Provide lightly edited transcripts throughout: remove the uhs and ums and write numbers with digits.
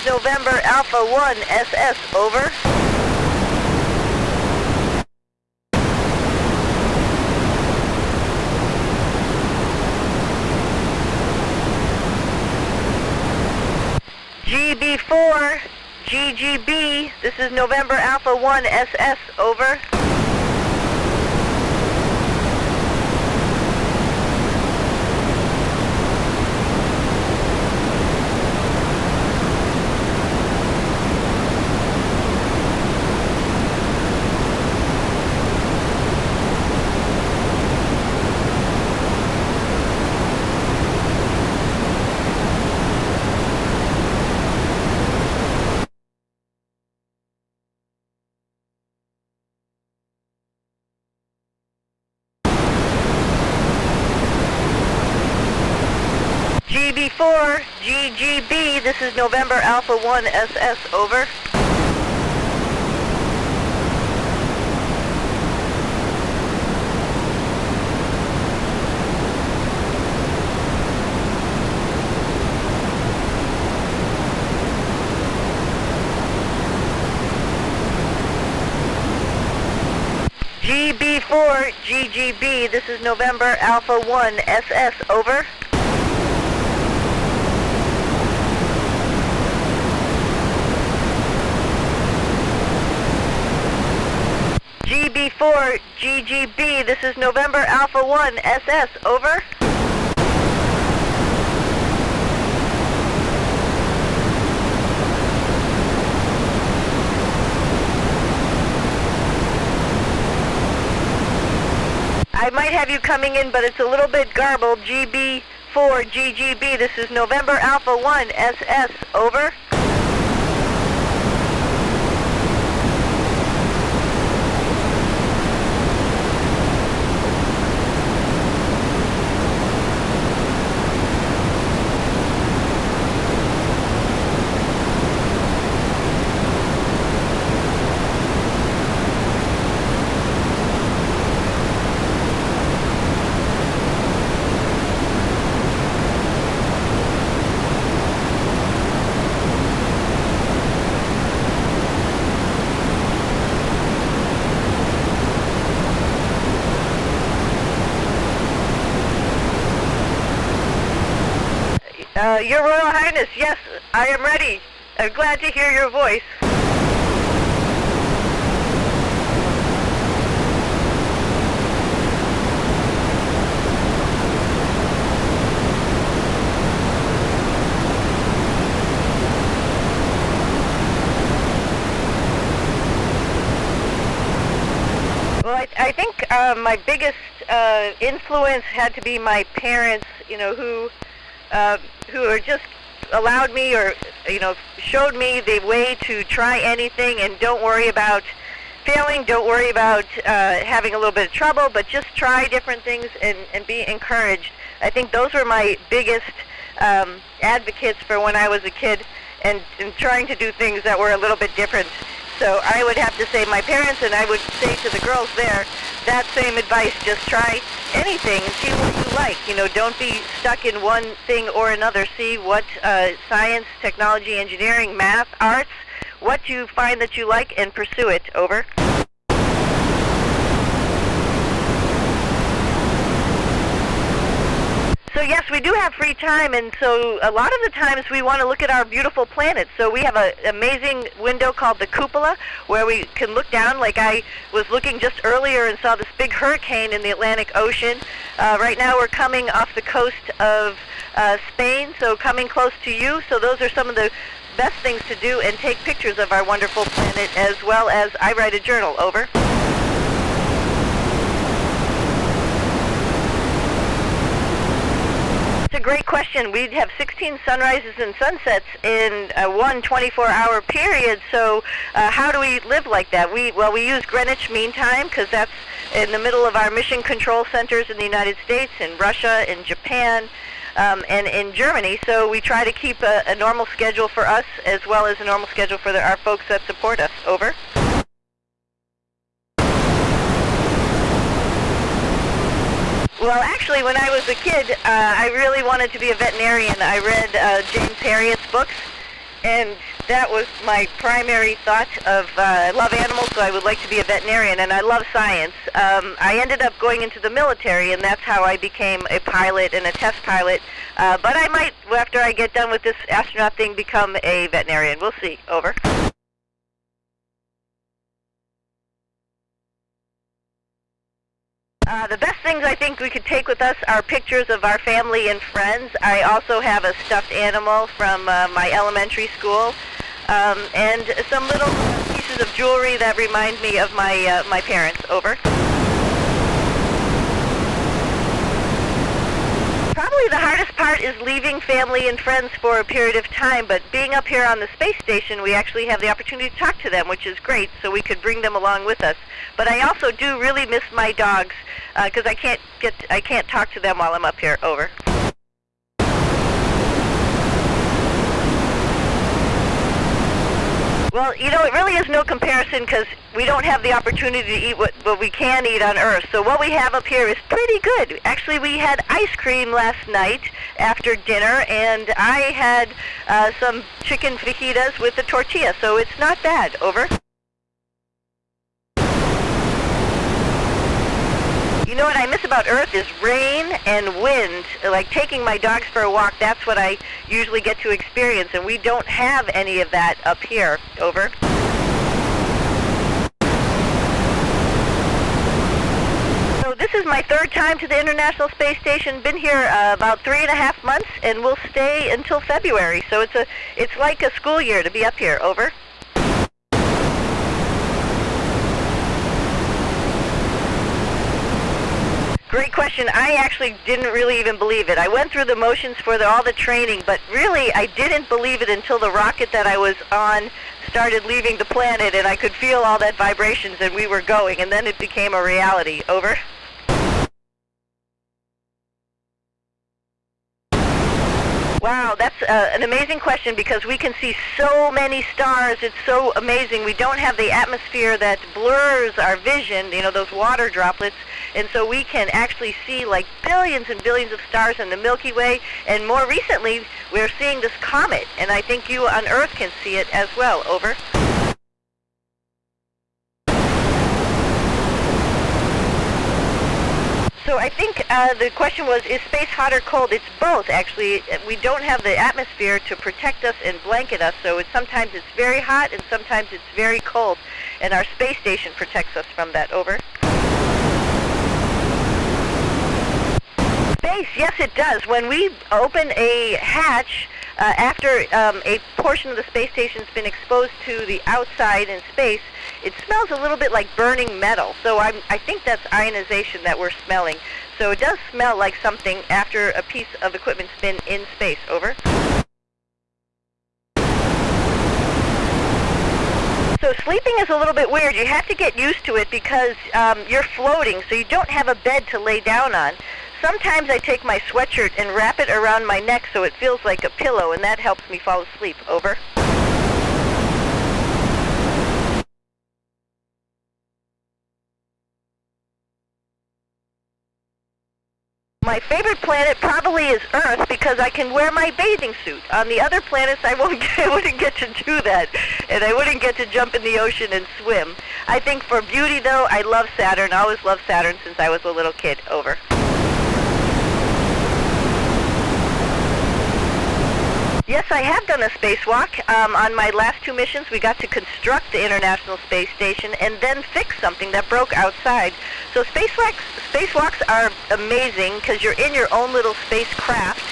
is November Alpha 1 SS, over. GB4, GGB, this is November Alpha 1 SS, over. GB4, GGB, this is November Alpha 1 SS, over. GB4, GGB, this is November Alpha 1 SS, over. GB4, GGB, this is November Alpha 1 SS, over. I might have you coming in, but it's a little bit garbled. GB4, GGB, this is November Alpha 1 SS, over. Your Royal Highness, yes, I am ready. I'm glad to hear your voice. Well, I think my biggest influence had to be my parents, you know, who are just allowed me, or, you know, showed me the way to try anything and don't worry about failing, don't worry about having a little bit of trouble, but just try different things and be encouraged. I think those were my biggest advocates for when I was a kid and trying to do things that were a little bit different. So I would have to say my parents, and I would say to the girls there, that same advice, just try anything and see what you like. You know, don't be stuck in one thing or another. See what science, technology, engineering, math, arts, what you find that you like, and pursue it. Over. So yes, we do have free time, and so a lot of the times we want to look at our beautiful planet. So we have an amazing window called the cupola, where we can look down. Like I was looking just earlier and saw this big hurricane in the Atlantic Ocean. Right now we're coming off the coast of Spain, so coming close to you. So those are some of the best things to do, and take pictures of our wonderful planet, as well as I write a journal. Over. It's a great question. We have 16 sunrises and sunsets in one 24-hour period. So how do we live like that? We use Greenwich Mean Time, because that's in the middle of our mission control centers in the United States, in Russia, in Japan, and in Germany. So we try to keep a normal schedule for us, as well as a normal schedule for our folks that support us. Over. Well, actually, when I was a kid, I really wanted to be a veterinarian. I read James Herriot's books, And that was my primary thought of, I love animals, so I would like to be a veterinarian, and I love science. I ended up going into the military, and that's how I became a pilot and a test pilot. But I might, after I get done with this astronaut thing, become a veterinarian. We'll see. Over. The best things I think we could take with us are pictures of our family and friends. I also have a stuffed animal from my elementary school, and some little pieces of jewelry that remind me of my parents. Over. Probably the hardest part is leaving family and friends for a period of time, but being up here on the space station, we actually have the opportunity to talk to them, which is great, so we could bring them along with us. But I also do really miss my dogs, because I can't talk to them while I'm up here. Over. Well, you know, it really is no comparison because we don't have the opportunity to eat what we can eat on Earth. So what we have up here is pretty good. Actually, we had ice cream last night after dinner, and I had some chicken fajitas with a tortilla, so it's not bad. Over. You know what I miss about Earth is rain and wind. Like taking my dogs for a walk, that's what I usually get to experience, and we don't have any of that up here. Over. So this is my third time to the International Space Station. Been here about 3.5 months, and we'll stay until February. So it's like a school year to be up here. Over. Great question. I actually didn't really even believe it. I went through the motions for all the training, but really I didn't believe it until the rocket that I was on started leaving the planet, and I could feel all that vibrations, and we were going, and then it became a reality. Over. Wow, that's an amazing question because we can see so many stars. It's so amazing. We don't have the atmosphere that blurs our vision, you know, those water droplets. And so we can actually see like billions and billions of stars in the Milky Way. And more recently, we're seeing this comet. And I think you on Earth can see it as well. Over. So I think the question was, is space hot or cold? It's both, actually. We don't have the atmosphere to protect us and blanket us, so sometimes it's very hot and sometimes it's very cold. And our space station protects us from that. Over. Space, yes it does. When we open a hatch, after a portion of the space station's been exposed to the outside in space, it smells a little bit like burning metal. So I think that's ionization that we're smelling. So it does smell like something after a piece of equipment's been in space. Over. So sleeping is a little bit weird. You have to get used to it because you're floating, so you don't have a bed to lay down on. Sometimes I take my sweatshirt and wrap it around my neck so it feels like a pillow, and that helps me fall asleep. Over. My favorite planet probably is Earth because I can wear my bathing suit. On the other planets, I wouldn't get to do that, and I wouldn't get to jump in the ocean and swim. I think for beauty, though, I love Saturn. I always loved Saturn since I was a little kid. Over. Yes, I have done a spacewalk. On my last 2 missions, we got to construct the International Space Station and then fix something that broke outside. So spacewalks are amazing because you're in your own little spacecraft,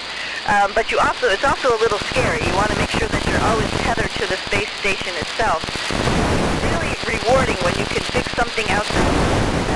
but it's also a little scary. You want to make sure that you're always tethered to the space station itself. It's really rewarding when you can fix something outside.